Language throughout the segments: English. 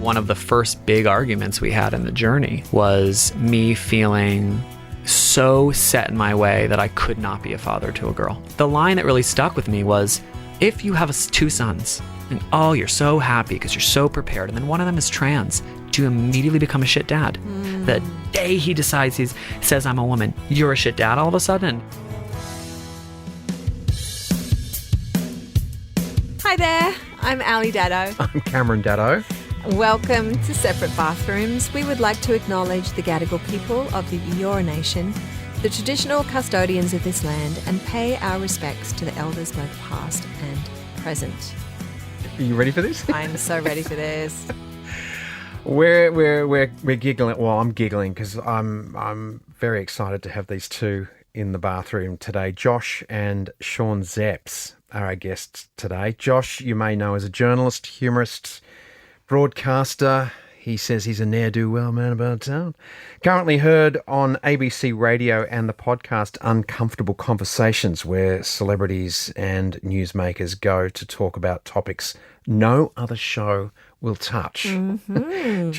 One of the first big arguments we had in the journey was me feeling so set in my way that I could not be a father to a girl. The line that really stuck with me was, if you have two sons and you're so happy because you're so prepared, and then one of them is trans, do you immediately become a shit dad? The day he decides he says I'm a woman, you're a shit dad all of a sudden. Hi there, I'm Daddo. I'm Cameron Daddo. Welcome to Separate Bathrooms. We would like to acknowledge the Gadigal People of the Eora Nation, the traditional custodians of this land, and pay our respects to the elders both past and present. Are you ready for this? I'm so ready for this. We're giggling. Well, I'm giggling because I'm very excited to have these two in the bathroom today. Josh and Josh Szeps are our guests today. Josh, you may know as a journalist, humorist, broadcaster. He says he's a ne'er-do-well man about town. Currently heard on ABC Radio and the podcast Uncomfortable Conversations, where celebrities and newsmakers go to talk about topics no other show will touch. Mm-hmm.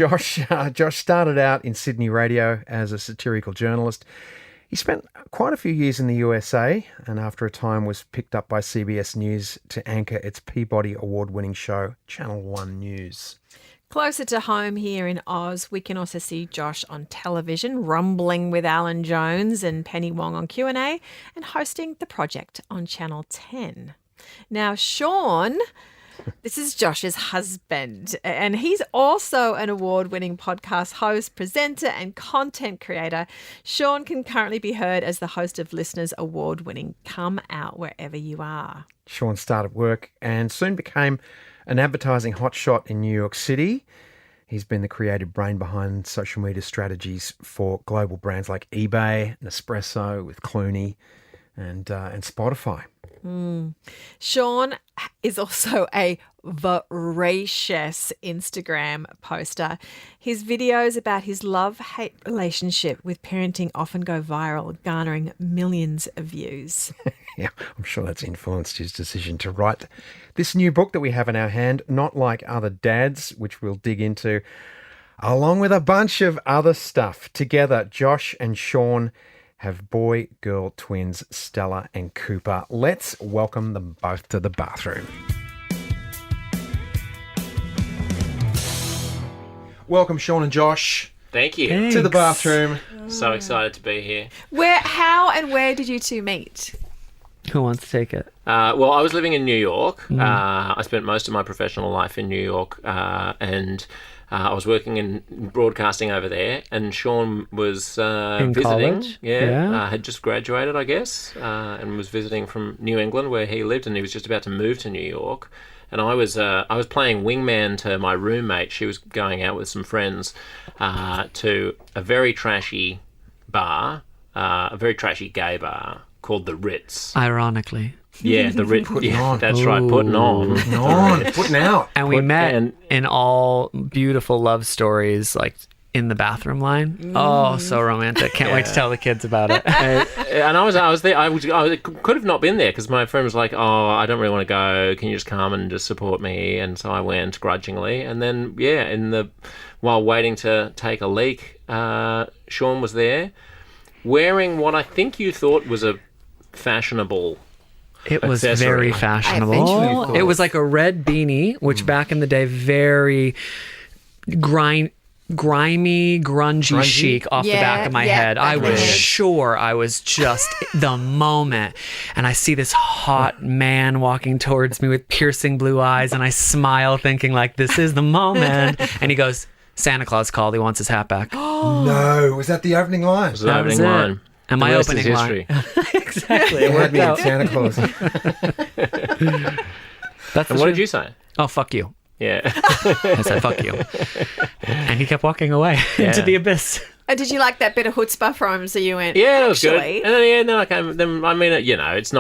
Josh started out in Sydney radio as a satirical journalist. He spent quite a few years in the USA, and after a time was picked up by CBS News to anchor its Peabody Award-winning show, Channel 1 News. Closer to home here in Oz, we can also see Josh on television, rumbling with Alan Jones and Penny Wong on Q&A, and hosting The Project on Channel 10. Now, Sean, this is Josh's husband, and he's also an award-winning podcast host, presenter, and content creator. Sean can currently be heard as the host of Listeners' award-winning Come Out Wherever You Are. Sean started work and soon became an advertising hotshot in New York City. He's been the creative brain behind social media strategies for global brands like eBay, Nespresso with Clooney, and Spotify. Sean is also a voracious Instagram poster. His videos about his love-hate relationship with parenting often go viral, garnering millions of views. Yeah, I'm sure that's influenced his decision to write this new book that we have in our hand, Not Like Other Dads, which we'll dig into, along with a bunch of other stuff. Together, Josh and Sean have boy-girl twins Stella and Cooper. Let's welcome them both to the bathroom. Welcome, Sean and Josh. Thank you. Thanks. To the bathroom. So excited to be here. How and where did you two meet? Who wants to take it? Well, I was living in New York. I spent most of my professional life in New York, and I was working in broadcasting over there, and Sean was in visiting. college? Yeah. Had just graduated, I guess, and was visiting from New England where he lived, and he was just about to move to New York. And I was playing wingman to my roommate. She was going out with some friends to a very trashy bar, a very trashy gay bar called the Ritz. Ironically. Yeah, the Ritz. Putting Yeah, on. that's right, putting on. Putting out. And we met in all beautiful love stories, like in the bathroom line. Oh, so romantic. Can't wait to tell the kids about it. And I was there. I could have not been there because my friend was like, "Oh, I don't really want to go. Can you just come and just support me?" And so I went grudgingly. And then, while waiting to take a leak, Sean was there, wearing what I think you thought was a fashionable. It was accessory. very I fashionable. eventually It was like a red beanie, which back in the day, very grimy, grungy chic off the back of my head. I was sure I was just the moment. And I see this hot man walking towards me with piercing blue eyes, and I smile thinking like, this is the moment. And he goes, Santa Claus called. He wants his hat back. No, was that the opening line? It was the opening it. line. And The my rest is opening line. history. Exactly. It It had worked me in out. Santa Claus. That's And what did you say? Oh, fuck you. Yeah. I said, fuck you. And he kept walking away into the abyss. And did you like that bit of chutzpah from him? So you went, Yeah, that was good. actually, And then I came. Then I mean,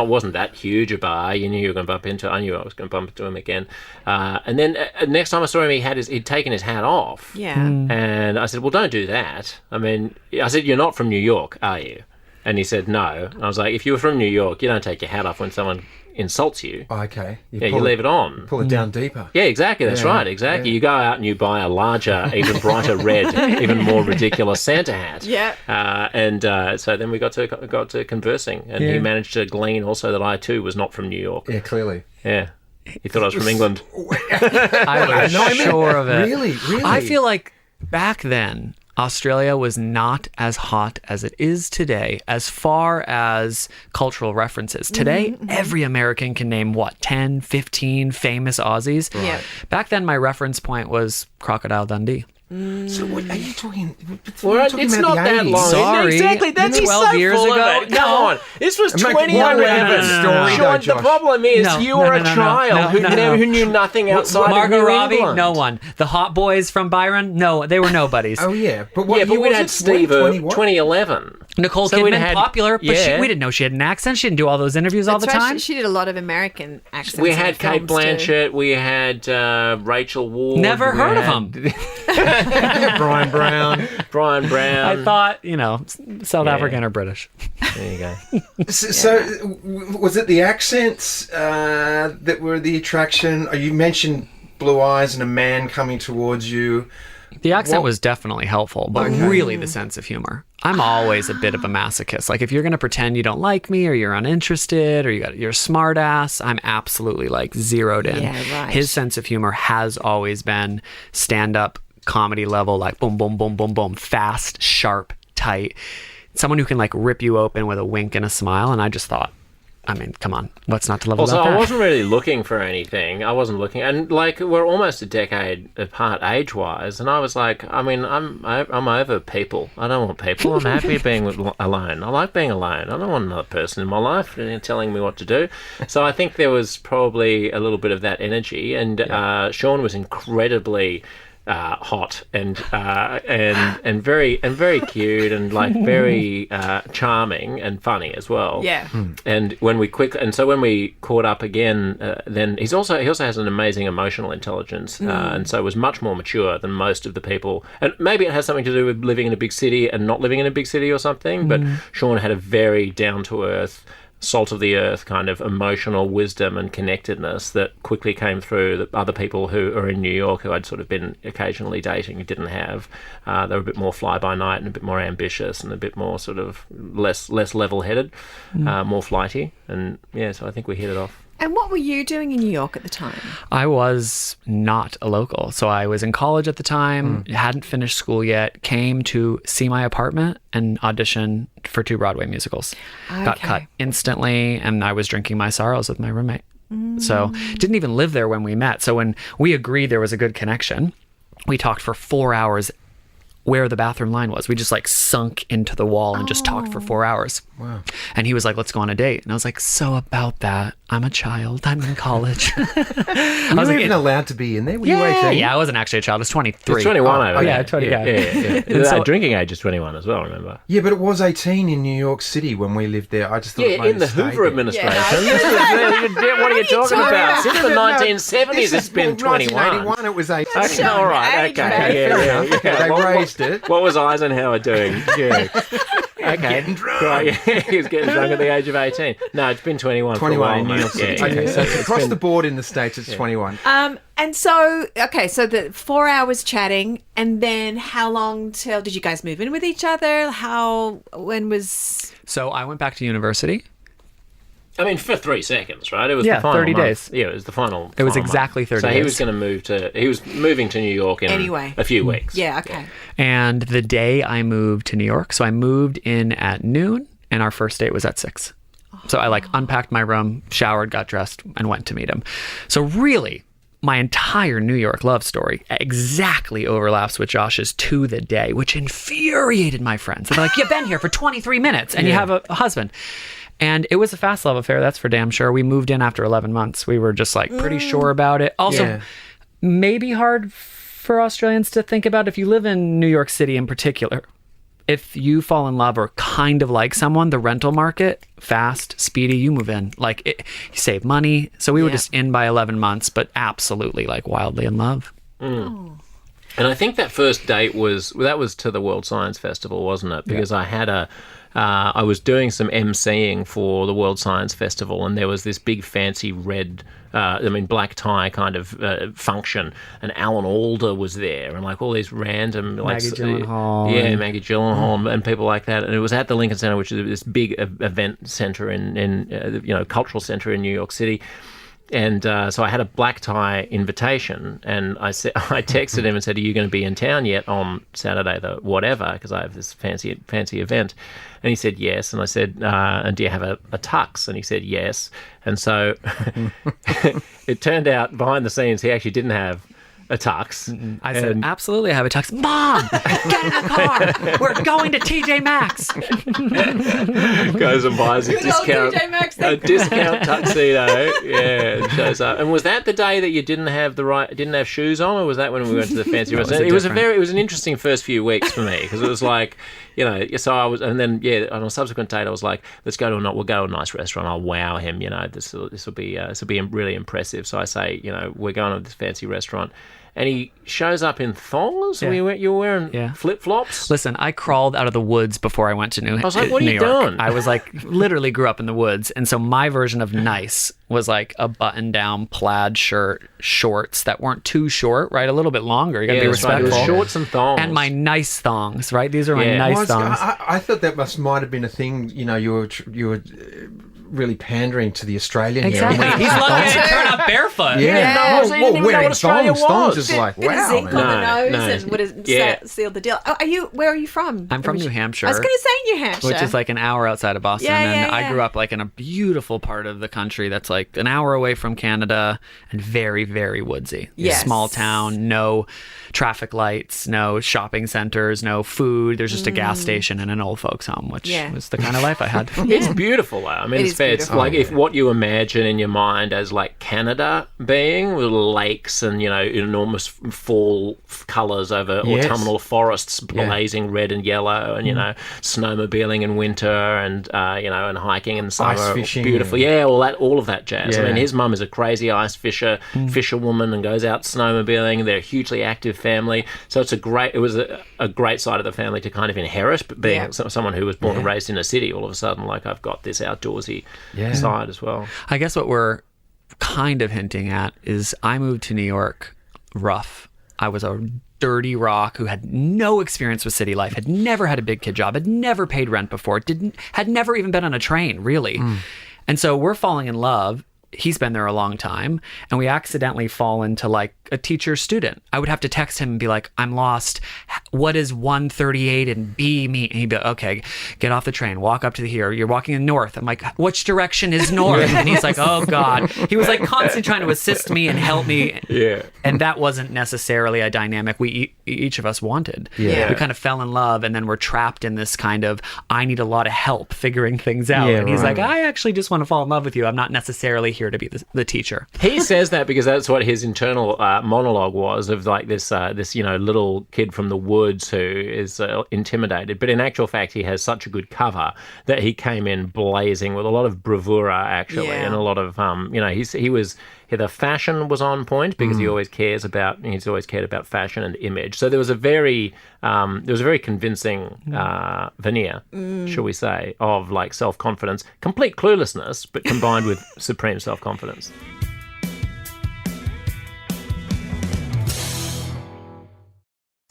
wasn't that huge a bar. You knew you were going to bump into. I knew I was going to bump into him again. And then next time I saw him, he'd taken his hat off. Yeah. And I said, well, don't do that. I mean, I said, you're not from New York, are you? And he said, no. And I was like, if you were from New York, you don't take your hat off when someone insults you, Okay. you leave it on. Pull it down deeper. Yeah, exactly. That's Yeah, right. Exactly. yeah. You go out and you buy a larger, even brighter red, even more ridiculous Santa hat. Yeah. So then we got to conversing, and he managed to glean also that I too was not from New York. Yeah, clearly. Yeah. He thought I was from England. I was sure of it. Really? I feel like back then, Australia was not as hot as it is today as far as cultural references. Today, every American can name, 10, 15 famous Aussies? Yeah. Back then, my reference point was Crocodile Dundee. So what are you talking? Well, it's not that long. Sorry. Exactly. That's 12 years full of ago? it. Come on. This was Make one 2011. round of the story, Sean, though, the Josh. problem is No, you no, were no, a no, child no, who knew nothing outside Margot of New Robbie? England. No one. The Hot Boys from Byron? No, they were nobodies. Oh yeah, but what? Yeah, but year we was had it? Steve 2011. Nicole So we'd Kidman, had- popular, but yeah. we didn't know she had an accent. She didn't do all those interviews all the That's right. time. She did a lot of American accents. We in had her Kate films too. Blanchett. We had Rachel Ward. Never we heard of had them. Brian Brown. Brian Brown. I thought, South Yeah. African or British. There you go. So, was it the accents that were the attraction? You mentioned blue eyes and a man coming towards you. The accent was definitely helpful, but really the sense of humor. I'm always a bit of a masochist. Like, if you're going to pretend you don't like me or you're uninterested or you're a smart ass, I'm absolutely zeroed in. Yeah, right. His sense of humor has always been stand-up comedy level, like boom, boom, boom, boom, boom, fast, sharp, tight. Someone who can rip you open with a wink and a smile. And I just thought, come on, what's not to love Also, about that? I wasn't really looking for anything. I wasn't looking, and we're almost a decade apart age-wise, and I was like, I'm over people. I don't want people. I'm happy being alone. I like being alone. I don't want another person in my life telling me what to do. So I think there was probably a little bit of that energy, and Sean was incredibly hot and very cute and very charming and funny as well. Yeah. And when we caught up again, then he also has an amazing emotional intelligence, and so was much more mature than most of the people. And maybe it has something to do with living in a big city and not living in a big city or something. But Sean had a very down to earth, salt of the earth kind of emotional wisdom and connectedness that quickly came through that other people who are in New York, who I'd sort of been occasionally dating, didn't have. They were a bit more fly by night and a bit more ambitious and a bit more sort of less level headed, more flighty, and so I think we hit it off. And what were you doing in New York at the time? I was not a local. So I was in college at the time, hadn't finished school yet, came to see my apartment and audition for 2 Broadway musicals. Got cut instantly, and I was drinking my sorrows with my roommate. So didn't even live there when we met. So when we agreed there was a good connection, we talked for 4 hours where the bathroom line was. We just sunk into the wall and just talked for 4 hours. Wow. And he was like, let's go on a date. And I was like, so about that, I'm a child. I'm in college. Were you even allowed to be in there? Were you 18? Yeah, I wasn't actually a child. I was 23. It's 21 over yeah, there. 20, yeah. Yeah. So- Drinking age is 21 as well, remember? Yeah, but it was 18 in New York City when we lived there. I just thought it Yeah, might in the have stayed Hoover there. administration. Yeah. What are you talking about? Since the No, 1970s, it's been 21. 1981, it was 18. Okay, all right. Age, Okay. mate. They What- raised it. What was Eisenhower doing? Yeah. Okay. Getting drunk. Right, yeah, he was getting drunk at the age of 18. No, it's been 21 for a 21 while, in New mate. York City. Yeah, Okay, yeah. so it's across been- the board in the States, it's 21. And so the 4 hours chatting, and then how long till did you guys move in with each other? When was... So I went back to university. I mean, for 3 seconds, right? It was Yeah, the final 30 month. days. Yeah, it was the final. It was final exactly month. 30 So he days. was going to move he was moving to New York in Anyway. a few weeks. Yeah, okay. And the day I moved to New York, so I moved in at noon, and our first date was at 6. So I unpacked my room, showered, got dressed, and went to meet him. So really, my entire New York love story exactly overlaps with Josh's to the day, which infuriated my friends. They're like, you've been here for 23 minutes and you have a husband. And it was a fast love affair, that's for damn sure. We moved in after 11 months. We were just pretty sure about it. Also, maybe hard for Australians to think about if you live in New York City in particular. If you fall in love or kind of like someone, the rental market, fast, speedy, you move in. You save money. So we were just in by 11 months, but absolutely wildly in love. And I think that first date was to the World Science Festival, wasn't it? Because I had I was doing some emceeing for the World Science Festival, and there was this big fancy red, black tie kind of function, and Alan Alda was there, and like all these random, like Maggie Gyllenhaal. Maggie Gyllenhaal, and people like that. And it was at the Lincoln Center, which is this big event center in cultural center in New York City. And so I had a black tie invitation, and I texted him and said, "Are you going to be in town yet on Saturday, the whatever? Because I have this fancy event." And he said yes. And I said, "And do you have a tux?" And he said yes. And so it turned out behind the scenes he actually didn't have a tux. I said, absolutely, I have a tux. Mom, get in the car. We're going to TJ Maxx. Goes and buys a discount tuxedo. Yeah, and shows up. And was that the day that you didn't have shoes on, or was that when we went to the fancy restaurant? It was an interesting first few weeks for me, because it was like, so I was, and then on a subsequent date I was like, we'll go to a nice restaurant. I'll wow him. This will be really impressive. So I say, we're going to this fancy restaurant. And he shows up in thongs. Yeah. You were wearing flip-flops. Listen, I crawled out of the woods before I went to New York. I was like, what are you doing? I was like, literally grew up in the woods. And so my version of nice was like a button-down plaid shirt, shorts that weren't too short, right? A little bit longer. You got to be respectful. Right. Shorts and thongs. And my nice thongs, right? These are my nice thongs. I thought that might have been a thing. You were really pandering to the Australian. Exactly. He's lucky to turn up barefoot. Yeah. Well, wearing thongs is like, wow, man. man. On the nose and would have sealed the deal. Where are you from? I'm from New Hampshire. I was going to say New Hampshire. Which is like an hour outside of Boston. I grew up like in a beautiful part of the country that's like an hour away from Canada and very, very woodsy. Yes. Small town, no traffic lights, no shopping centers, no food. There's just a gas station and an old folks home, which was the kind of life I had. It's beautiful though. I mean, it's like if what you imagine in your mind as like Canada being with lakes and enormous fall colours over autumnal forests blazing red and yellow, and snowmobiling in winter, and and hiking in summer, ice fishing, beautiful, all of that jazz. I mean, his mum is a crazy ice fisherwoman, and goes out snowmobiling. They're a hugely active family, so it was a great side of the family to kind of inherit. But being someone who was born and raised in a city, all of a sudden, like, I've got this outdoorsy side as well. I guess what we're kind of hinting at is I moved to New York rough. I was a dirty rock who had no experience with city life, had never had a big kid job, had never paid rent before, had never even been on a train, really. And so we're falling in love. He's been there a long time, and we accidentally fall into like a teacher student. I would have to text him and be like, I'm lost. What is 138 and B mean? And he'd be like, okay, get off the train, walk up to here. You're walking in north. I'm like, which direction is north? And he's like, oh God. He was like constantly trying to assist me and help me. Yeah. And that wasn't necessarily a dynamic we each of us wanted. Yeah. We kind of fell in love, and then we're trapped in this kind of, I need a lot of help figuring things out. And he's like, I actually just want to fall in love with you. I'm not necessarily here to be the teacher. He says that because that's what his internal monologue was, of like this little kid from the woods who is intimidated, but in actual fact he has such a good cover that he came in blazing with a lot of bravura actually, and a lot of the fashion was on point, because he's always cared about fashion and image. So there was a very convincing veneer, shall we say, of like self-confidence, complete cluelessness, but combined with supreme self-confidence.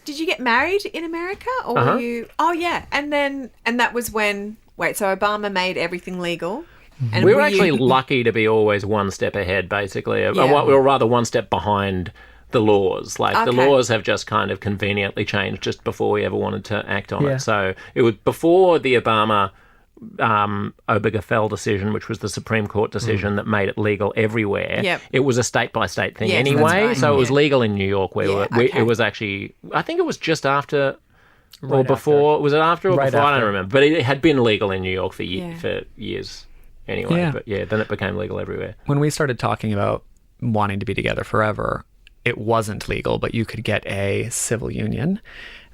Did you get married in America, or were you? Oh yeah, and that was when. Wait, so Obama made everything legal. And we were actually lucky to be always one step ahead, basically. We were rather one step behind the laws. Like, the laws have just kind of conveniently changed just before we ever wanted to act on it. So it was before the Obama Obergefell decision, which was the Supreme Court decision that made it legal everywhere. Yep. It was a state-by-state thing anyway. So it was legal in New York. It was actually, I think it was just after... or before. Was it after or before? I don't remember. But it had been legal in New York for years anyway. Yeah. But then it became legal everywhere. When we started talking about wanting to be together forever, it wasn't legal, but you could get a civil union.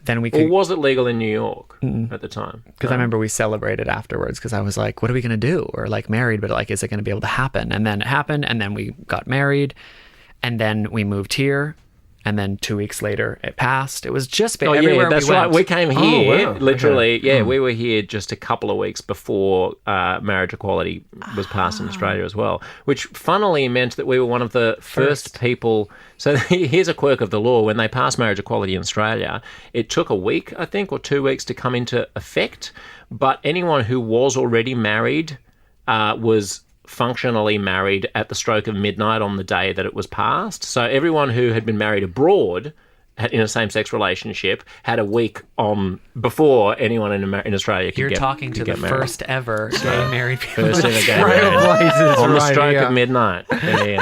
Then we could... Or was it legal in New York at the time? Because I remember we celebrated afterwards, because I was like, what are we going to do? We're like married, but like, is it going to be able to happen? And then it happened, and then we got married, and then we moved here. And then 2 weeks later, it passed. It was just Oh, everywhere yeah, that's we right. went. We came here, wow. literally, Okay. we were here just a couple of weeks before marriage equality was passed in Australia as well, which funnily meant that we were one of the first people. So here's a quirk of the law. When they passed marriage equality in Australia, it took a week, I think, or 2 weeks to come into effect. But anyone who was already married was functionally married at the stroke of midnight on the day that it was passed. So everyone who had been married abroad in a same-sex relationship had a week on before anyone in Australia could You're get talking to could the get married. first ever gay married people. First ever gay Trailblazers married on the right stroke here. of midnight. Yeah,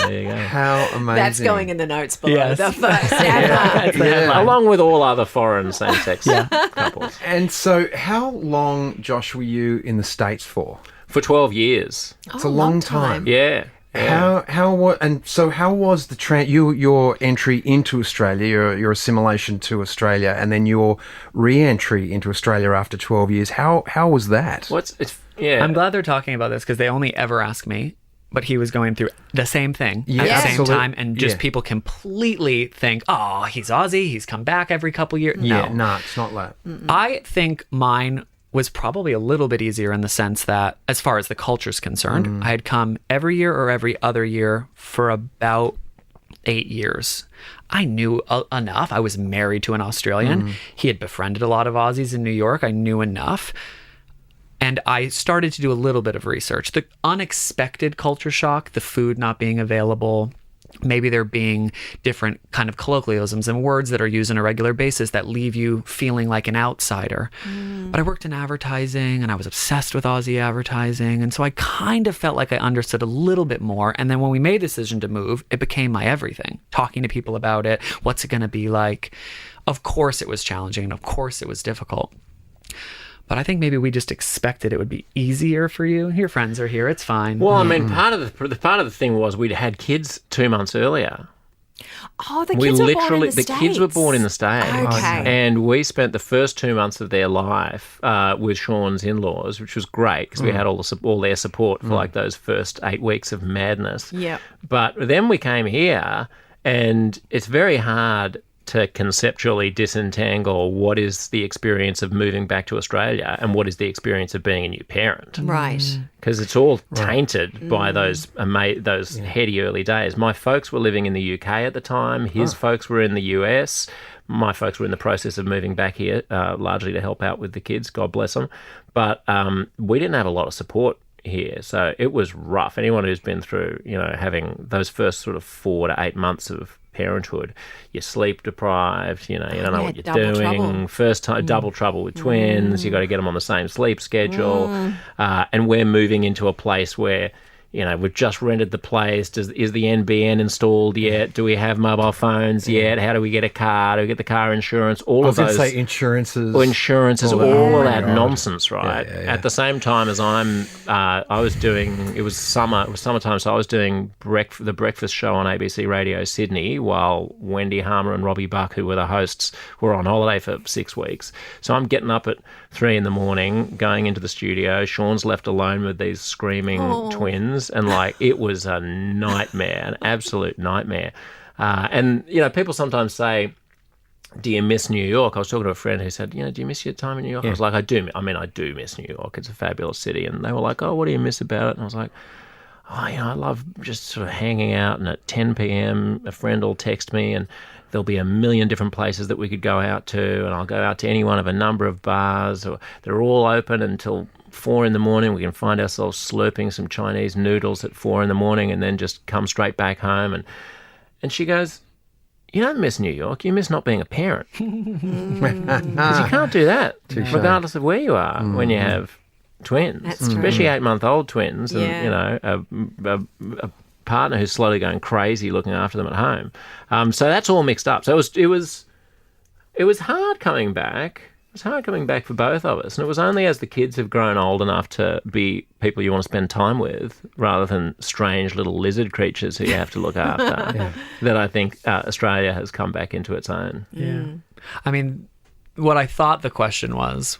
there you go. How amazing. That's going in the notes below. Yes. The first ever. Yeah. Along with all other foreign same-sex couples. And so how long, Josh, were you in the States for? For 12 years. It's a long time. Yeah. How was the your entry into Australia, your assimilation to Australia, and then your re-entry into Australia after 12 years? How was that? I'm glad they're talking about this because they only ever ask me. But he was going through the same thing at the same absolutely. time, and just people completely think, oh, he's Aussie, he's come back every couple years. No, it's not that. I think mine was probably a little bit easier in the sense that, as far as the culture's concerned, I had come every year or every other year for about 8 years. I knew enough. I was married to an Australian. He had befriended a lot of Aussies in New York. I knew enough. And I started to do a little bit of research. The unexpected culture shock, the food not being available, maybe there being different kind of colloquialisms and words that are used on a regular basis that leave you feeling like an outsider. But I worked in advertising and I was obsessed with Aussie advertising. And so I kind of felt like I understood a little bit more. And then when we made the decision to move, it became my everything. Talking to people about it, what's it going to be like? Of course it was challenging and of course it was difficult. But I think maybe we just expected it would be easier for you. Your friends are here; it's fine. Well, I mean, part of the thing was we'd had kids 2 months earlier. Oh, the kids were born in the States. Kids were born in the States. Okay. And we spent the first 2 months of their life with Sean's in-laws, which was great because we had all their support for like those first 8 weeks of madness. Yep. But then we came here, and it's very hard to conceptually disentangle what is the experience of moving back to Australia and what is the experience of being a new parent. Right. Because it's all tainted by those heady early days. My folks were living in the UK at the time. His folks were in the US. My folks were in the process of moving back here, largely to help out with the kids, God bless them. But we didn't have a lot of support here, so it was rough. Anyone who's been through, having those first sort of 4 to 8 months of parenthood, you're sleep deprived, you don't know what you're double doing. trouble. First time, double trouble with twins. You got to get them on the same sleep schedule, and we're moving into a place where we've just rented the place. Is the NBN installed yet? Do we have mobile phones yet? How do we get a car? Do we get the car insurance? All I of was going those. to say insurances. All of that God. nonsense, right? Yeah. At the same time as I was doing, it was summertime, so I was doing the breakfast show on ABC Radio Sydney while Wendy Harmer and Robbie Buck, who were the hosts, were on holiday for 6 weeks. So I'm getting up at 3 a.m, going into the studio. Sean's left alone with these screaming twins, and it was a nightmare, an absolute nightmare. And people sometimes say, do you miss New York? I was talking to a friend who said, do you miss your time in New York? I was like, I do miss New York. It's a fabulous city. And they were like, oh, what do you miss about it? And I was like, I love just sort of hanging out, and at 10 p.m. a friend will text me and there'll be a million different places that we could go out to, and I'll go out to any one of a number of bars. Or they're all open until 4 a.m. We can find ourselves slurping some Chinese noodles at 4 a.m. and then just come straight back home. And she goes, you don't miss New York, you miss not being a parent. Because you can't do that, regardless of where you are, when you have twins. That's true. Especially 8-month-old twins, and Yeah. a partner who's slowly going crazy looking after them at home. So that's all mixed up. So it was hard coming back. It was hard coming back for both of us, and it was only as the kids have grown old enough to be people you want to spend time with, rather than strange little lizard creatures who you have to look after, that I think Australia has come back into its own. Yeah. I mean, what I thought the question was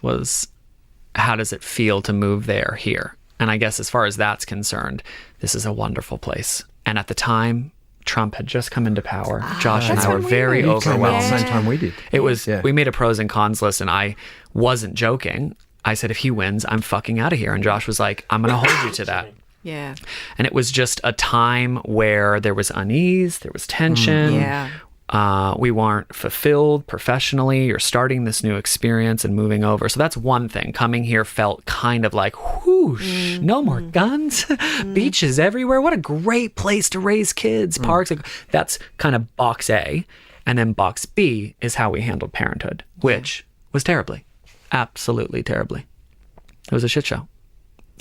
how does it feel to move here? And I guess as far as that's concerned, this is a wonderful place. And at the time, Trump had just come into power. Josh and That's I were when we very moved. You came out overwhelmed. at the same time we did. It was, Yeah. we made a pros and cons list, and I wasn't joking. I said, if he wins, I'm fucking out of here. And Josh was like, I'm going to hold you to that. Yeah. And it was just a time where there was unease, there was tension. Yeah. We weren't fulfilled professionally. You're starting this new experience and moving over. So that's one thing. Coming here felt kind of like, whoosh, no more guns, beaches everywhere. What a great place to raise kids, parks. That's kind of box A. And then box B is how we handled parenthood, which was terribly, absolutely terribly. It was a shit show.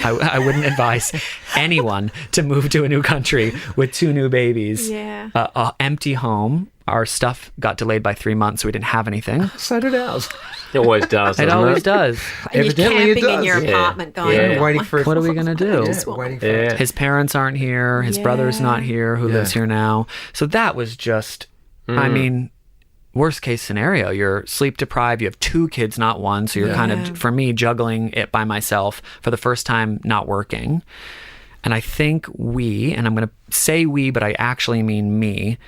I wouldn't advise anyone to move to a new country with 2 new babies, Yeah. a empty home. Our stuff got delayed by 3 months, so we didn't have anything. So did ours. It always does. It doesn't always does. And you're Evidently it camping in does. your Yeah. apartment going, Yeah. "Oh Waiting my for What are we gonna do? Just want- Waiting for Yeah. His parents aren't here. His brother's not here, who lives here now. So that was just, I mean, worst case scenario. You're sleep deprived. You have 2 kids, not 1. So you're kind of, for me, juggling it by myself for the first time, not working. And I think we, and I'm going to say we, but I actually mean me,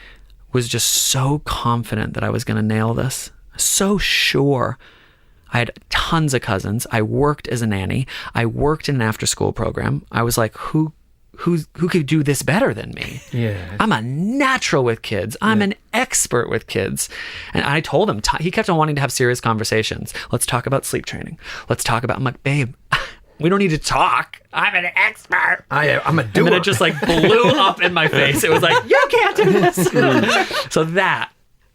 was just so confident that I was going to nail this. So sure. I had tons of cousins. I worked as a nanny. I worked in an after-school program. I was like, who could do this better than me? Yeah. I'm a natural with kids. I'm an expert with kids. And I told him, he kept on wanting to have serious conversations. Let's talk about sleep training. Let's talk about, I'm like, babe, we don't need to talk. I'm an expert. I'm a doer. And then it just like blew up in my face. It was like, you can't do this. So that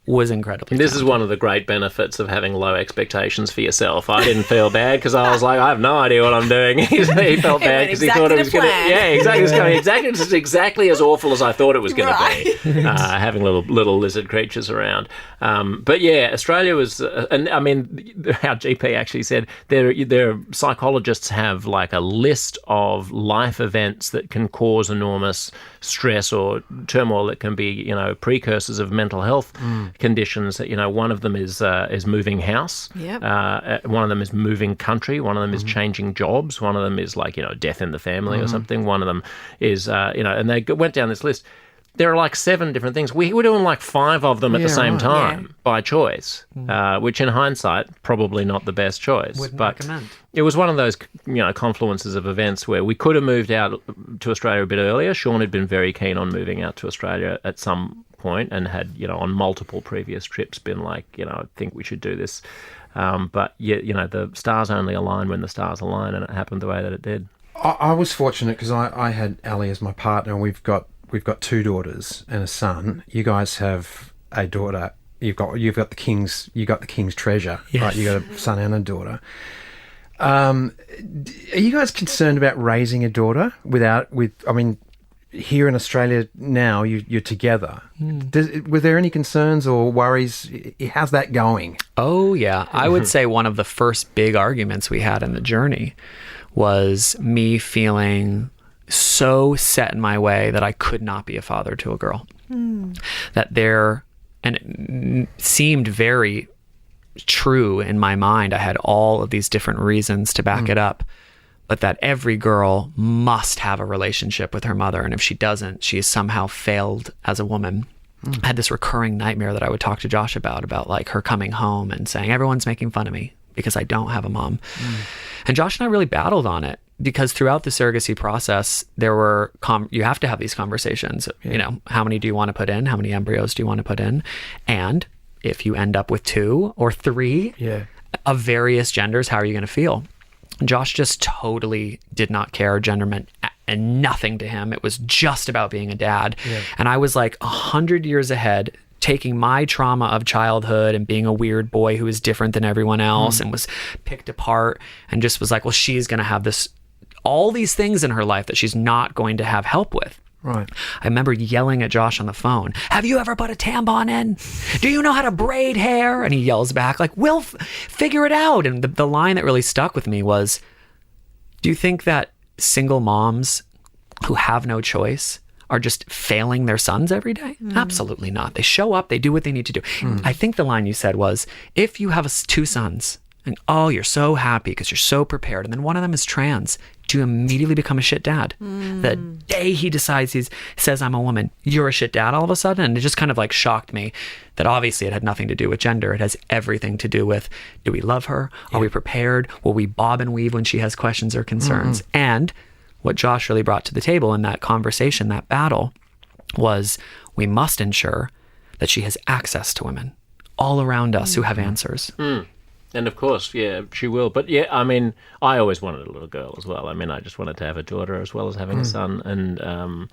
was incredibly This is one of the great benefits of having low expectations for yourself. I didn't feel bad because I was like, I have no idea what I'm doing. He felt bad because he thought it was going to. Yeah, exactly. It's going exactly as awful as I thought it was going to be. Having little lizard creatures around. But yeah, Australia was, and I mean, our GP actually said their psychologists have like a list of life events that can cause enormous stress or turmoil that can be, precursors of mental health conditions. That one of them is moving house. Yep. One of them is moving country. One of them is changing jobs. One of them is like death in the family or something. One of them is and they went down this list. There are like 7 different things. We were doing like 5 of them at the same time by choice, which in hindsight, probably not the best choice. Wouldn't but recommend. It was one of those, confluences of events where we could have moved out to Australia a bit earlier. Sean had been very keen on moving out to Australia at some point and had, on multiple previous trips been like, I think we should do this. But the stars only align when the stars align, and it happened the way that it did. I was fortunate because I had Elle as my partner, and we've got 2 daughters and a son. You guys have a daughter. You've got the king's treasure, Yes. right? You got a son and a daughter. Are you guys concerned about raising a daughter here in Australia now you're together? Were there any concerns or worries? How's that going? Oh, yeah. I would say one of the first big arguments we had in the journey was me feeling so set in my way that I could not be a father to a girl. That and it seemed very true in my mind. I had all of these different reasons to back it up, but that every girl must have a relationship with her mother. And if she doesn't, she has somehow failed as a woman. I had this recurring nightmare that I would talk to Josh about like her coming home and saying, everyone's making fun of me because I don't have a mom. And Josh and I really battled on it because throughout the surrogacy process, there were, you have to have these conversations. How many do you want to put in? How many embryos do you want to put in? And if you end up with 2 or 3 of various genders, how are you going to feel? Josh just totally did not care. Gender meant nothing to him. It was just about being a dad. And I was like 100 years ahead, taking my trauma of childhood and being a weird boy who was different than everyone else and was picked apart, and just was like, well, she's going to have all these things in her life that she's not going to have help with. Right. I remember yelling at Josh on the phone, have you ever put a tampon in? Do you know how to braid hair? And he yells back like, we'll figure it out. And the line that really stuck with me was, do you think that single moms who have no choice are just failing their sons every day? Absolutely not. They show up, they do what they need to do. I think the line you said was, if you have 2 sons, and you're so happy because you're so prepared, and then one of them is trans, to immediately become a shit dad. The day he decides says, I'm a woman, you're a shit dad all of a sudden. And it just kind of like shocked me that obviously it had nothing to do with gender. It has everything to do with, do we love her? Are we prepared? Will we bob and weave when she has questions or concerns? And what Josh really brought to the table in that conversation, that battle, was we must ensure that she has access to women all around us who have answers. And of course, yeah, she will. But yeah, I mean, I always wanted a little girl as well. I mean, I just wanted to have a daughter as well as having a son. And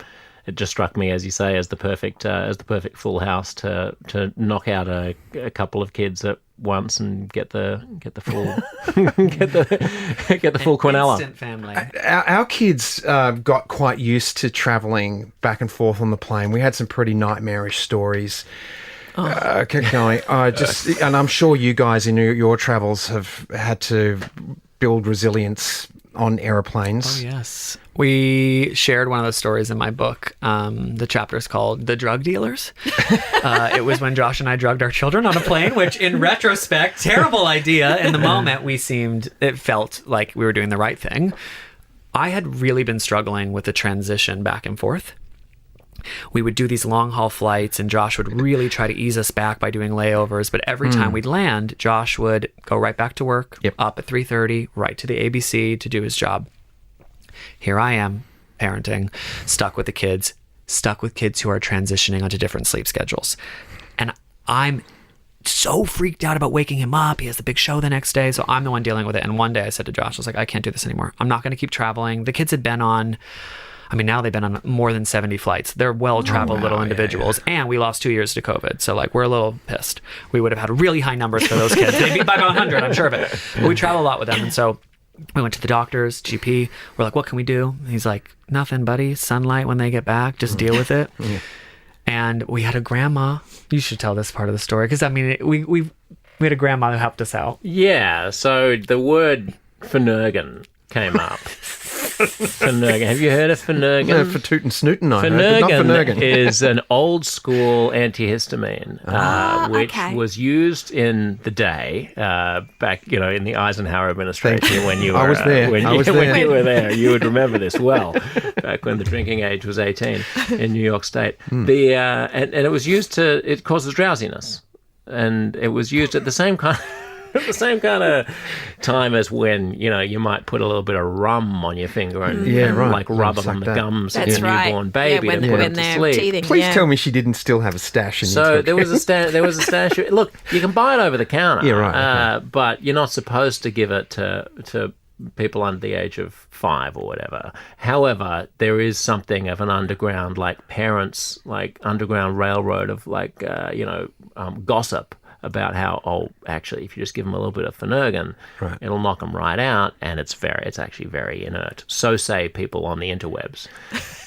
it just struck me, as you say, as the perfect full house to knock out a couple of kids at once and get the full get the full quinella. Instant family. Our kids got quite used to travelling back and forth on the plane. We had some pretty nightmarish stories. Keep going. And I'm sure you guys in your travels have had to build resilience on aeroplanes. Oh, yes. We shared one of those stories in my book. The chapter is called The Drug Dealers. It was when Josh and I drugged our children on a plane, which in retrospect, terrible idea. In the moment, it felt like we were doing the right thing. I had really been struggling with the transition back and forth. We would do these long haul flights and Josh would really try to ease us back by doing layovers. But every time we'd land, Josh would go right back to work, up at 3:30, right to the ABC to do his job. Here I am, parenting, stuck with kids who are transitioning onto different sleep schedules. And I'm so freaked out about waking him up. He has the big show the next day. So I'm the one dealing with it. And one day I said to Josh, I was like, I can't do this anymore. I'm not going to keep traveling. The kids had been on... now they've been on more than 70 flights. They're well-traveled little individuals. Yeah. And we lost 2 years to COVID. So, we're a little pissed. We would have had really high numbers for those kids. They'd be by 100, I'm sure of it. But we travel a lot with them. And so we went to the doctors, GP. We're like, what can we do? And he's like, nothing, buddy. Sunlight when they get back. Just deal with it. And we had a grandma. You should tell this part of the story. Because, we had a grandma who helped us out. Yeah. So the word Finnegan came up. Finnegan. Have you heard of Finnegan? No, for toot and snootin', I heard, but not Finnegan. Is an old school antihistamine, which was used in the day back, in the Eisenhower administration when you were. I was there. When you were there, you would remember this well. Back when the drinking age was 18 in New York State, and it was used it causes drowsiness, and it was used at the same kind. At the same kind of time as when, you might put a little bit of rum on your finger and rub it on the gums of your newborn baby to put it to sleep. Teething, Please tell me she didn't still have a stash in So there was a stash. Look, you can buy it over the counter. Yeah, right. Okay. But you're not supposed to give it to people under the age of 5 or whatever. However, there is something of an underground, parents, underground railroad of gossip about how, actually, if you just give them a little bit of Finnegan, it'll knock them right out, and it's actually very inert. So say people on the interwebs.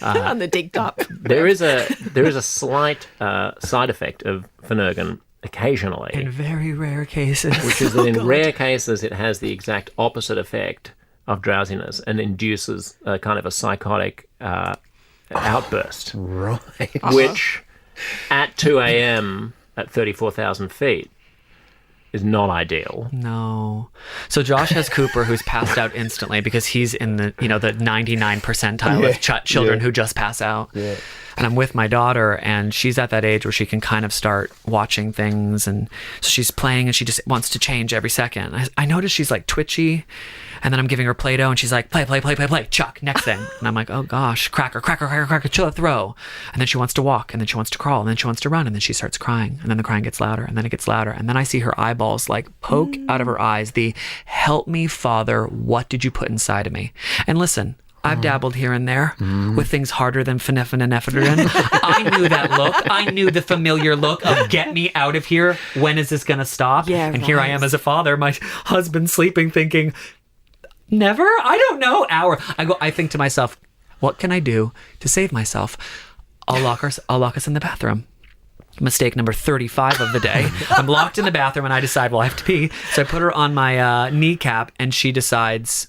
On the dig top. There is a slight side effect of Finnegan occasionally. In very rare cases. Which is that in rare cases it has the exact opposite effect of drowsiness and induces a kind of a psychotic outburst. Right. Which, at 2 a.m., at 34,000 feet is not ideal. No. So Josh has Cooper, who's passed out instantly because he's in the, the 99 percentile of children who just pass out. Yeah. And I'm with my daughter, and she's at that age where she can kind of start watching things. And so she's playing, and she just wants to change every second. I notice she's twitchy, and then I'm giving her Play-Doh, and she's like, play, Chuck, next thing. And I'm like, oh gosh, cracker, chill, throw. And then she wants to walk, and then she wants to crawl, and then she wants to run, and then she starts crying. And then the crying gets louder, and then it gets louder. And then I see her eyeballs poke out of her eyes, help me, Father, what did you put inside of me? And listen, I've dabbled here and there with things harder than phenephrine and ephedrine. I knew that look. I knew the familiar look of get me out of here. When is this going to stop? Yeah, and here I am as a father, my husband sleeping, thinking, never? I don't know. I think to myself, what can I do to save myself? I'll lock us in the bathroom. Mistake number 35 of the day. I'm locked in the bathroom and I decide, I have to pee. So I put her on my kneecap and she decides,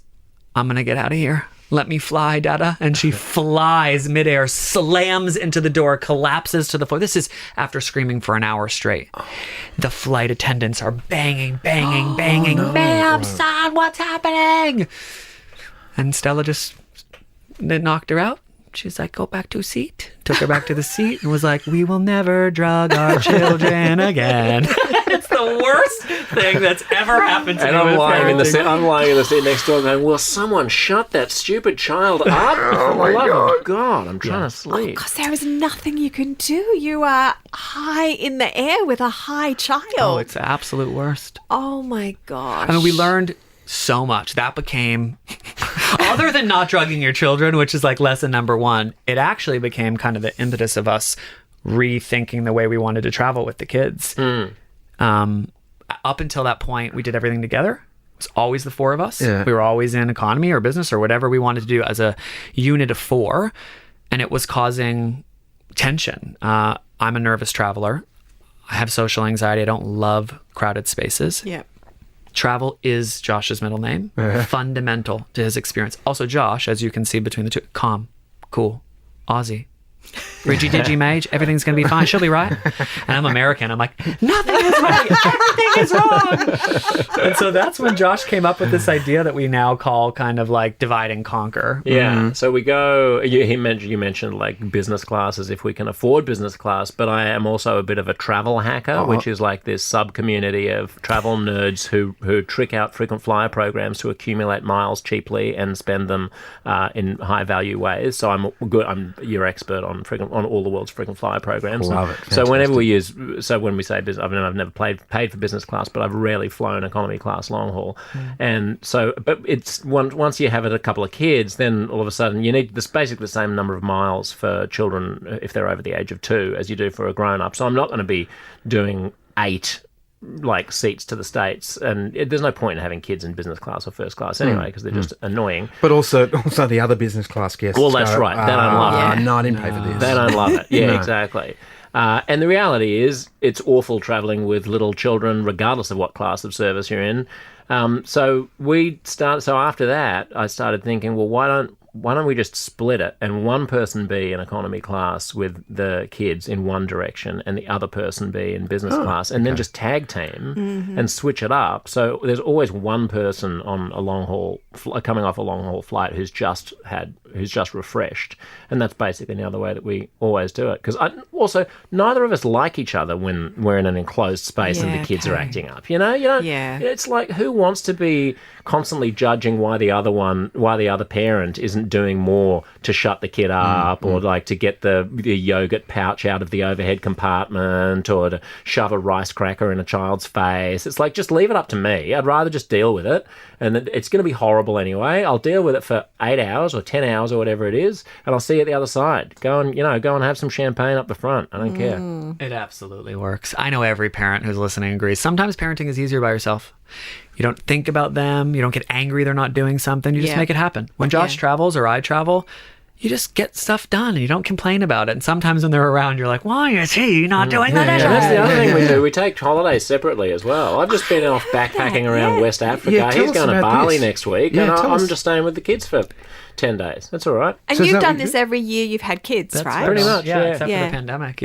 I'm going to get out of here. Let me fly, Dada. And she flies midair, slams into the door, collapses to the floor. This is after screaming for an hour straight. The flight attendants are banging. No, Bam, son, what's happening? And Stella just knocked her out. She's like, go back to a seat. Took her back to the seat and was like, we will never drug our children again. It's the worst thing that's ever happened to me. And I'm lying in the seat next door going, will someone shut that stupid child up? Oh my God, I'm trying to sleep. Because there is nothing you can do. You are high in the air with a high child. Oh, it's the absolute worst. Oh my gosh. I mean, we learned so much. That became, other than not drugging your children, which is like lesson number one, it actually became kind of the impetus of us rethinking the way we wanted to travel with the kids. Up until that point, we did everything together. It was always the four of us. Yeah. We were always in economy or business or whatever we wanted to do as a unit of four. And it was causing tension. I'm a nervous traveler. I have social anxiety. I don't love crowded spaces. Yeah. Travel is Josh's middle name, fundamental to his experience. Also, Josh, as you can see between the two, calm, cool, Aussie. Ridgy Digi Mage, everything's going to be fine. She'll be right. And I'm American. I'm like, nothing is right. Everything is wrong. And so that's when Josh came up with this idea that we now call kind of like divide and conquer. Yeah. So we go, you mentioned like business class as if we can afford business class, but I am also a bit of a travel hacker, which is like this sub-community of travel nerds who trick out frequent flyer programs to accumulate miles cheaply and spend them in high-value ways. So I'm your expert on all the world's frequent flyer programs. Love it. So whenever we use, when we say business, I've never paid for business class, but I've rarely flown economy class long haul. And so, but it's once you have a couple of kids, then all of a sudden you need basically the same number of miles for children if they're over the age of 2 as you do for a grown up. So I'm not going to be doing 8 like seats to the States, and there's no point in having kids in business class or first class anyway because they're just annoying. But also the other business class guests. Well, that's right. They don't love it. No, I didn't pay for this. They don't love it. Yeah, exactly. And the reality is, it's awful traveling with little children, regardless of what class of service you're in. So after that, I started thinking, well, why don't we just split it and one person be in economy class with the kids in one direction and the other person be in business class, and then just tag team and switch it up. So there's always one person on a long haul coming off a long haul flight who's just refreshed, and that's basically now the way that we always do it. Because also neither of us like each other when we're in an enclosed space and the kids are acting up. You know. Yeah. It's like, who wants to be constantly judging why the other parent isn't doing more to shut the kid up or like to get the yogurt pouch out of the overhead compartment or to shove a rice cracker in a child's face. It's like, just leave it up to me. I'd rather just deal with it, and it's going to be horrible anyway. I'll deal with it for 8 hours or 10 hours or whatever it is, and I'll see you at the other side. Go and have some champagne up the front. I don't care. It absolutely works. I know every parent who's listening agrees. Sometimes parenting is easier by yourself. You don't think about them. You don't get angry they're not doing something. You just make it happen. When Josh travels or I travel, you just get stuff done and you don't complain about it. And sometimes when they're around, you're like, why is he not doing that? Yeah, that's the other thing we do. We take holidays separately as well. I've just been off backpacking around West Africa. He's going to Bali next week, and I'm just staying with the kids for 10 days. That's all right. And you've done this every year you've had kids, right? Pretty much, except for the pandemic,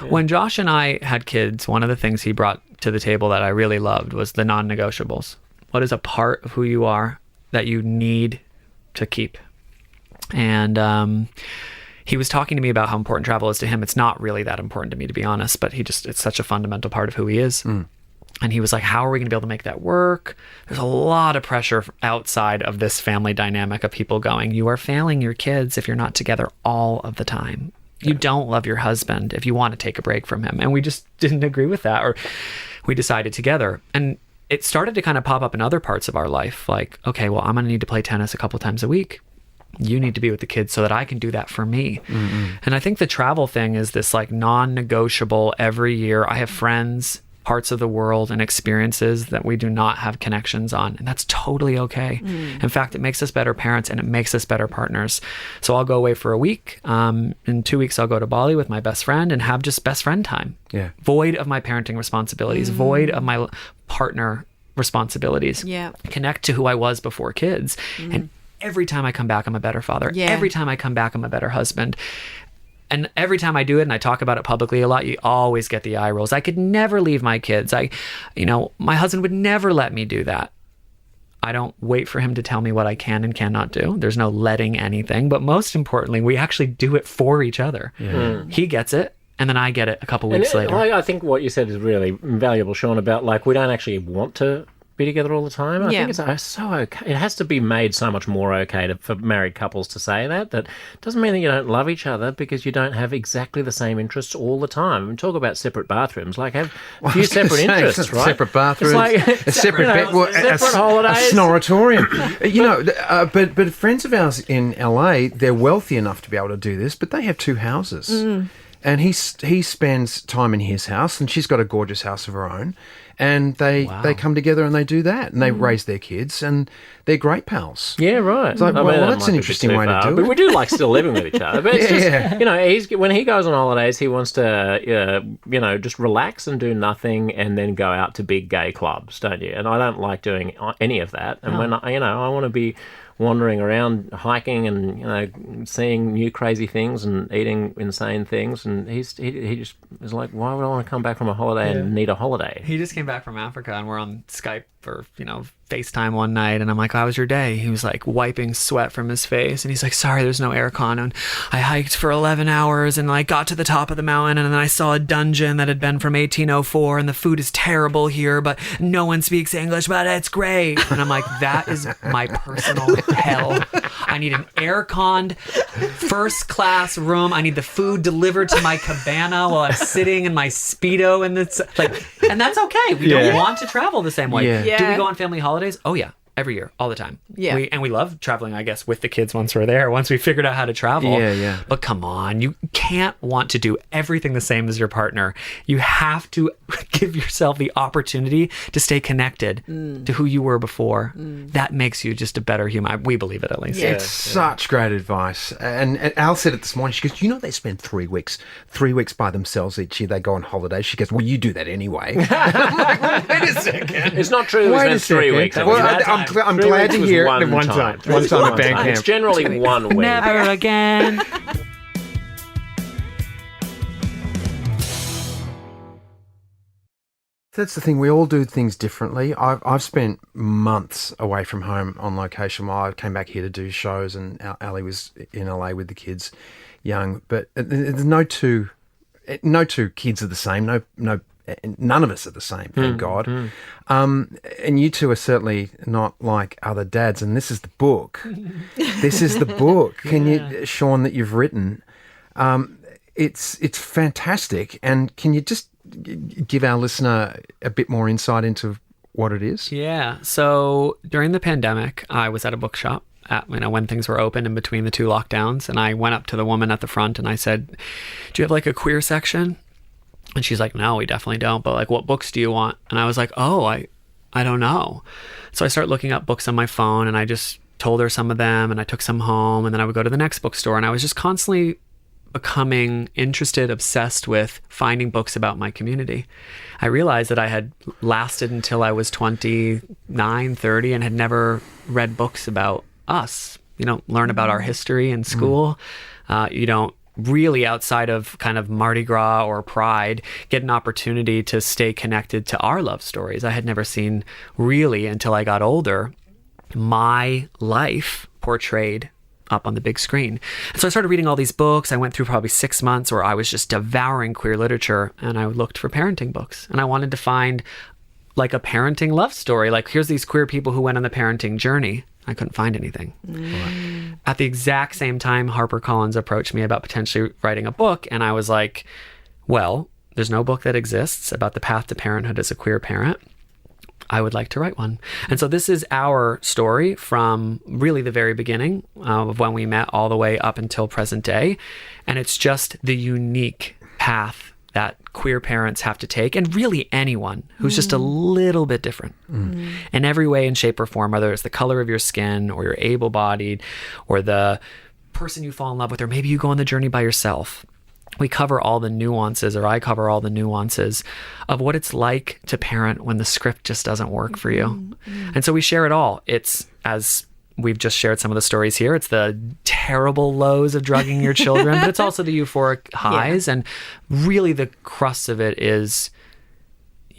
When Josh and I had kids, one of the things he brought to the table that I really loved was the non-negotiables. What is a part of who you are that you need to keep? And he was talking to me about how important travel is to him. It's not really that important to me, to be honest, but it's such a fundamental part of who he is. And he was like, how are we going to be able to make that work? There's a lot of pressure outside of this family dynamic of people going, you are failing your kids if you're not together all of the time. You don't love your husband if you want to take a break from him. And we just didn't agree with that, or we decided together. And it started to kind of pop up in other parts of our life. Like, okay, well, I'm going to need to play tennis a couple times a week. You need to be with the kids so that I can do that for me. And I think the travel thing is this like non-negotiable every year. I have friends, parts of the world and experiences that we do not have connections on. And that's totally okay. In fact, it makes us better parents and it makes us better partners. So I'll go away for a week. In 2 weeks, I'll go to Bali with my best friend and have just best friend time. Yeah. Void of my parenting responsibilities, void of my partner responsibilities. Yeah. Connect to who I was before kids. And every time I come back, I'm a better father. Yeah. Every time I come back, I'm a better husband. And every time I do it and I talk about it publicly a lot, you always get the eye rolls. I could never leave my kids. My husband would never let me do that. I don't wait for him to tell me what I can and cannot do. There's no letting anything. But most importantly, we actually do it for each other. He gets it, and then I get it a couple weeks later. I think what you said is really valuable, Sean, about like we don't actually want to be together all the time. I think it's so okay. It has to be made so much more okay for married couples to say that. That doesn't mean that you don't love each other because you don't have exactly the same interests all the time. And talk about seperate bathrooms, like have a few separate interests, right? Separate bathrooms, a separate bed, separate holidays, a snoratorium. But friends of ours in LA, they're wealthy enough to be able to do this, but they have 2 houses. And he spends time in his house, and she's got a gorgeous house of her own. And they come together and they do that, and they raise their kids, and they're great pals. Yeah, right. It's like, that's an interesting way to do it. But we do like still living with each other. But it's just, when he goes on holidays, he wants to, just relax and do nothing, and then go out to big gay clubs, don't you? And I don't like doing any of that. And when I want to be wandering around, hiking, and seeing new crazy things and eating insane things, and he just is like, why would I want to come back from a holiday and need a holiday? He just came back from Africa, and we're on Skype for FaceTime one night, and I'm like, how was your day? He was like wiping sweat from his face, and he's like, sorry, there's no aircon, and I hiked for 11 hours and I got to the top of the mountain, and then I saw a dungeon that had been from 1804, and the food is terrible here, but no one speaks English, but it's great. And I'm like, that is my personal hell. I need an air-conned first class room. I need the food delivered to my cabana while I'm sitting in my Speedo, and it's like, and that's okay. We don't want to travel the same way. Do we go on family holidays? Oh yeah, every year, all the time. We love traveling, I guess, with the kids once we're there, once we figured out how to travel. But come on, you can't want to do everything the same as your partner. You have to give yourself the opportunity to stay connected to who you were before. That makes you just a better human. We believe it, at least. It's such great advice. And Al said it this morning. She goes, they spend 3 weeks by themselves each year. They go on holiday. She goes, well, you do that anyway. I'm like, wait a second. It's not true. We spent 3 weeks. I'm glad to hear it one time. One time at band camp. It's generally 1 week. Never again. That's the thing. We all do things differently. I've spent months away from home on location while I came back here to do shows, and Ali was in LA with the kids, young. But there's no two kids are the same. None of us are the same, thank God. And you two are certainly not like other dads. And this is the book. This is the book. Sean, that you've written? It's fantastic. And can you just give our listener a bit more insight into what it is? Yeah. So during the pandemic, I was at a bookshop when things were open in between the 2 lockdowns, and I went up to the woman at the front and I said, "Do you have like a queer section?" And she's like, "No, we definitely don't. But like, what books do you want?" And I was like, "Oh, I don't know." So I started looking up books on my phone, and I just told her some of them, and I took some home, and then I would go to the next bookstore, and I was just constantly becoming interested, obsessed with finding books about my community. I realized that I had lasted until I was 29, 30, and had never read books about us. You don't learn about our history in school. You don't really, outside of kind of Mardi Gras or Pride, get an opportunity to stay connected to our love stories. I had never seen, really, until I got older, my life portrayed up on the big screen. And so I started reading all these books. I went through probably 6 months where I was just devouring queer literature, and I looked for parenting books. And I wanted to find like a parenting love story. Like, here's these queer people who went on the parenting journey. I couldn't find anything. At the exact same time, HarperCollins approached me about potentially writing a book, and I was like, well, there's no book that exists about the path to parenthood as a queer parent. I would like to write one. And so this is our story from really the very beginning of when we met all the way up until present day. And it's just the unique path that queer parents have to take, and really anyone who's just a little bit different in every way and shape or form, whether it's the color of your skin or you're able-bodied or the person you fall in love with, or maybe you go on the journey by yourself. We cover all the nuances, or I cover all the nuances of what it's like to parent when the script just doesn't work for you. And so we share it all. It's, as we've just shared some of the stories here, it's the terrible lows of drugging your children, but it's also the euphoric highs. And really the crux of it is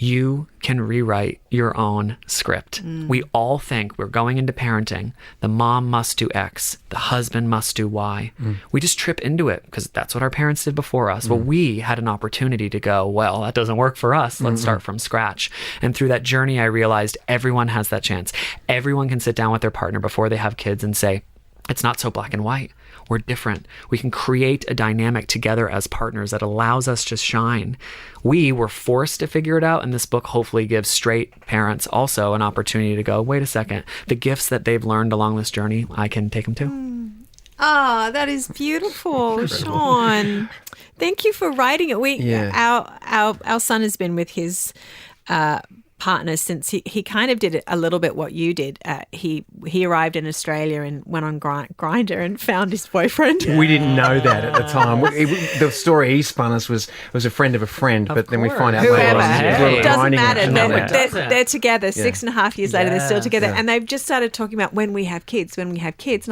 you can rewrite your own script. We all think we're going into parenting. The mom must do X. The husband must do Y. We just trip into it because that's what our parents did before us. Well, we had an opportunity to go, well, that doesn't work for us. Let's start from scratch. And through that journey, I realized everyone has that chance. Everyone can sit down with their partner before they have kids and say, it's not so black and white. We're different. We can create a dynamic together as partners that allows us to shine. We were forced to figure it out, and this book hopefully gives straight parents also an opportunity to go, wait a second, the gifts that they've learned along this journey, I can take them too. Ah, that is beautiful, Sean. Thank you for writing it. Our son has been with his partner since he kind of did it a little bit what you did. He arrived in Australia and went on Grindr and found his boyfriend. We didn't know that at the time. The story he spun us was a friend of a friend, but then we find out later on. It doesn't matter. They're together 6.5 years later. They're still together, and they've just started talking about when we have kids. And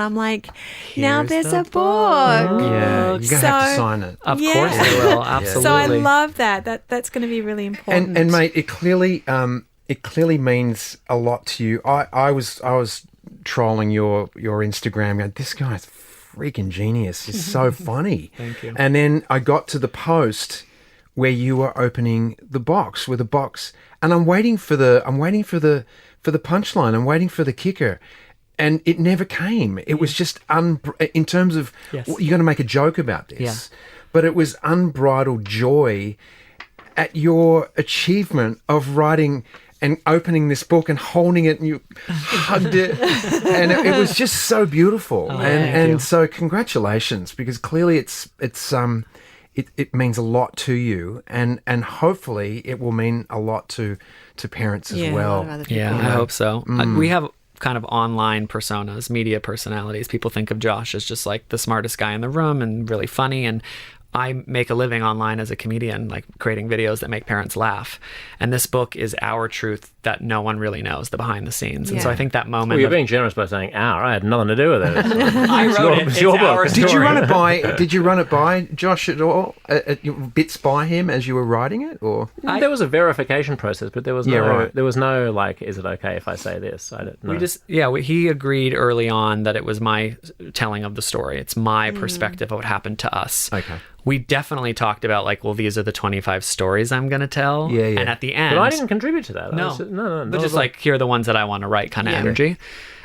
I'm like, now there's a book. Yeah, you're gonna have to sign it. Of course they will. Absolutely. So I love that. That's going to be really important. And mate, it clearly means a lot to you. I was trolling your Instagram going, this guy's freaking genius. He's so funny. Thank you. And then I got to the post where you were opening the box with a box, and I'm waiting for the punchline. I'm waiting for the kicker. And it never came. It was just in terms of you're going to make a joke about this, but it was unbridled joy at your achievement of writing and opening this book and holding it, and you hugged it, and it was just so beautiful. And so congratulations, because clearly it means a lot to you, and hopefully it will mean a lot to parents as well. I hope so. We have kind of online personas, media personalities. People think of Josh as just like the smartest guy in the room and really funny, and I make a living online as a comedian, like creating videos that make parents laugh. And this book is our truth that no one really knows, the behind the scenes. And so I think that moment... Well, you're being generous by saying our. I had nothing to do with it. I wrote it. It's your book. Did you run it by Josh at all? Bits by him as you were writing it, or there was a verification process, but there was no like, is it okay if I say this? I don't know. He agreed early on that it was my telling of the story. It's my perspective of what happened to us. Okay. We definitely talked about like, well, these are the 25 stories I'm going to tell. Yeah. And at the end... But I didn't contribute to that. No. No. But just like, here are the ones that I want to write kind of energy.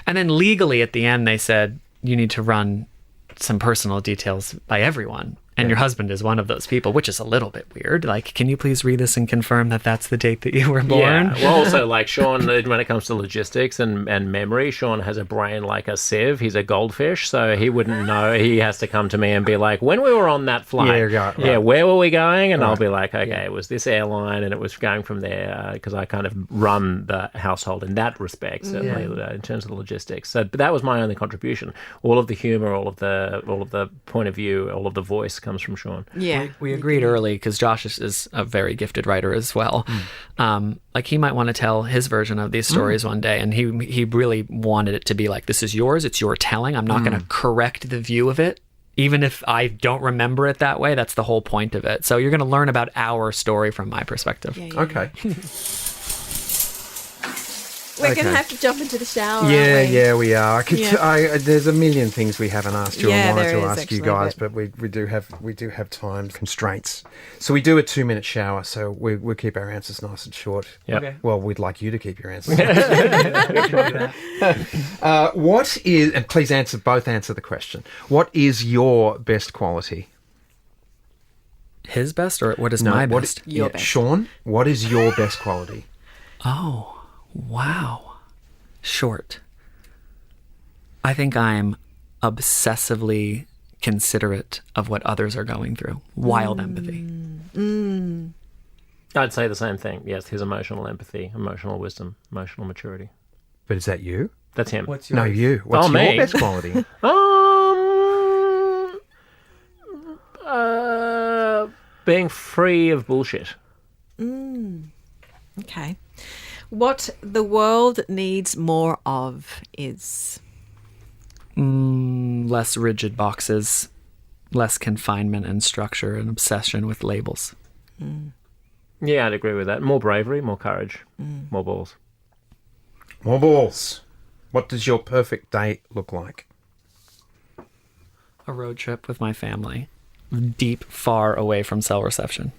And then legally at the end, they said, you need to run some personal details by everyone. And your husband is one of those people, which is a little bit weird. Like, can you please read this and confirm that that's the date that you were born? Yeah. Well, also, like Sean, when it comes to logistics and memory, Sean has a brain like a sieve. He's a goldfish, so he wouldn't know. He has to come to me and be like, when we were on that flight, where were we going? And I'll be like, okay, it was this airline, and it was going from there, because I kind of run the household in that respect, certainly in terms of the logistics. So, but that was my only contribution. All of the humor, all of the point of view, all of the voice comes from Sean. Yeah. We agreed early because Josh is a very gifted writer as well. Like, he might want to tell his version of these stories one day, and he really wanted it to be like, this is yours, it's your telling. I'm not going to correct the view of it. Even if I don't remember it that way, that's the whole point of it. So you're going to learn about our story from my perspective. Okay. We're going to have to jump into the shower. Yeah, we are. There's a million things we haven't asked you and wanted to ask you guys, but we do have time constraints. So we do a 2-minute shower, so we keep our answers nice and short. Yep. Okay. Well, we'd like you to keep your answers. What is, and please answer the question, what is your best quality? His best, or what is my best? Your best. Sean, what is your best quality? Oh, wow. Short. I think I'm obsessively considerate of what others are going through. Wild empathy. I'd say the same thing. Yes, his emotional empathy, emotional wisdom, emotional maturity. But is that you? That's him. What's No, you. What's your me. best quality? Being free of bullshit. Okay. What the world needs more of is... Less rigid boxes, less confinement and structure and obsession with labels. Yeah, I'd agree with that. More bravery, more courage, more balls. More balls. What does your perfect date look like? A road trip with my family, deep, far away from cell reception.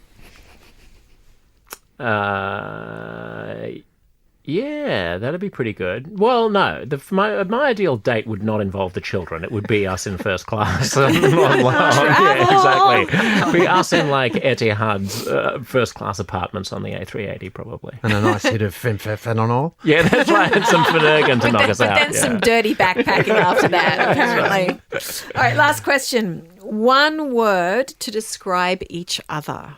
Yeah, that'd be pretty good. Well, no, my ideal date would not involve the children. It would be us in first class. Yeah, exactly. Be us in like Etihad's first class apartments on the A380, probably. And a nice hit of fentanyl. Yeah, that's right. And some Finnegan to knock us out. But then some dirty backpacking after that, apparently. All right, last question. One word to describe each other.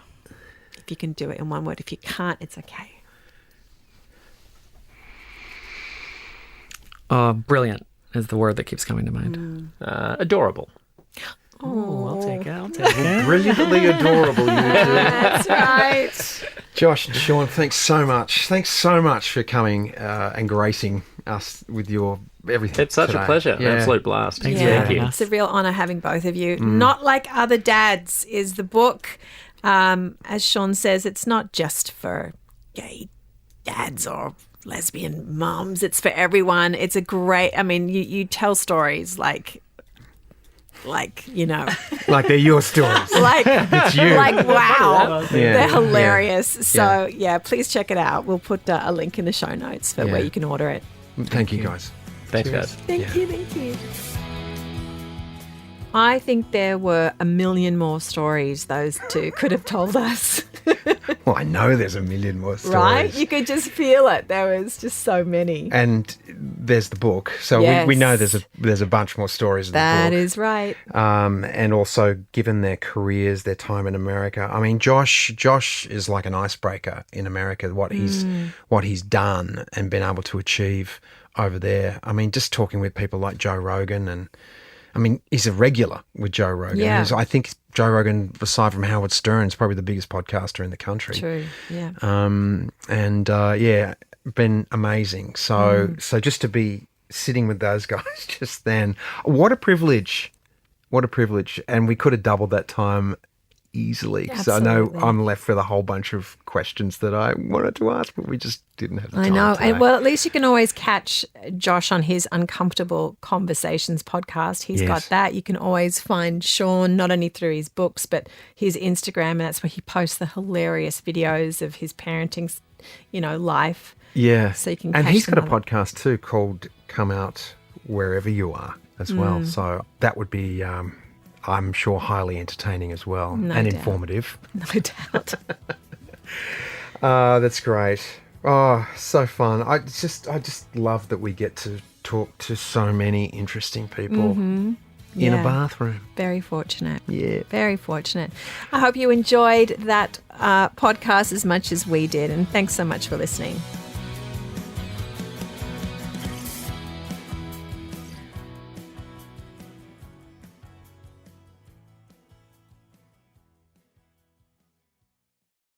If you can do it in one word. If you can't, it's okay. Brilliant is the word that keeps coming to mind. Adorable. Oh, I'll take it. Brilliantly adorable, you two. That's right. Josh and Sean, thanks so much. Thanks so much for coming and gracing us with your everything. It's such today. a pleasure. Yeah. An absolute blast. Thanks Yeah, for having us. it's a real honour having both of you. Not Like Other Dads is the book. As Sean says, it's not just for gay dads or lesbian mums. It's for everyone. It's a great, I mean, you tell stories like, you know, Like they're your stories. like, It's you. like, wow, Yeah. they're hilarious. Yeah. So yeah, please check it out. We'll put a link in the show notes for where you can order it. Thank you, guys. Thanks, guys. Thank you. I think there were a million more stories those two could have told us. Well, I know there's a million more stories. Right? You could just feel it. There was just so many. And there's the book. So Yes. we know there's a bunch more stories in the book. That is right. And also, given their careers, their time in America, I mean, Josh is like an icebreaker in America. What he's done and been able to achieve over there. I mean, just talking with people like Joe Rogan, and I mean, he's a regular with Joe Rogan. Yeah. I think Joe Rogan, aside from Howard Stern, is probably the biggest podcaster in the country. True. Yeah. Been amazing. So just to be sitting with those guys just then, what a privilege. And we could have doubled that time easily. So I know Absolutely. I'm left with a whole bunch of questions that I wanted to ask, but we just didn't have the time. I know. today. And, well, at least you can always catch Josh on his Uncomfortable Conversations podcast. He's Yes. got that. You can always find Sean not only through his books, but his Instagram. And that's where he posts the hilarious videos of his parenting, life. Yeah. So you can and catch he's got a them on it. podcast too called Come Out Wherever You Are as well. So that would be, I'm sure, highly entertaining as well No and doubt. informative. No doubt. That's great. Oh, so fun. I just love that we get to talk to so many interesting people in Yeah. a bathroom. Very fortunate. Yeah. Very fortunate. I hope you enjoyed that podcast as much as we did. And thanks so much for listening.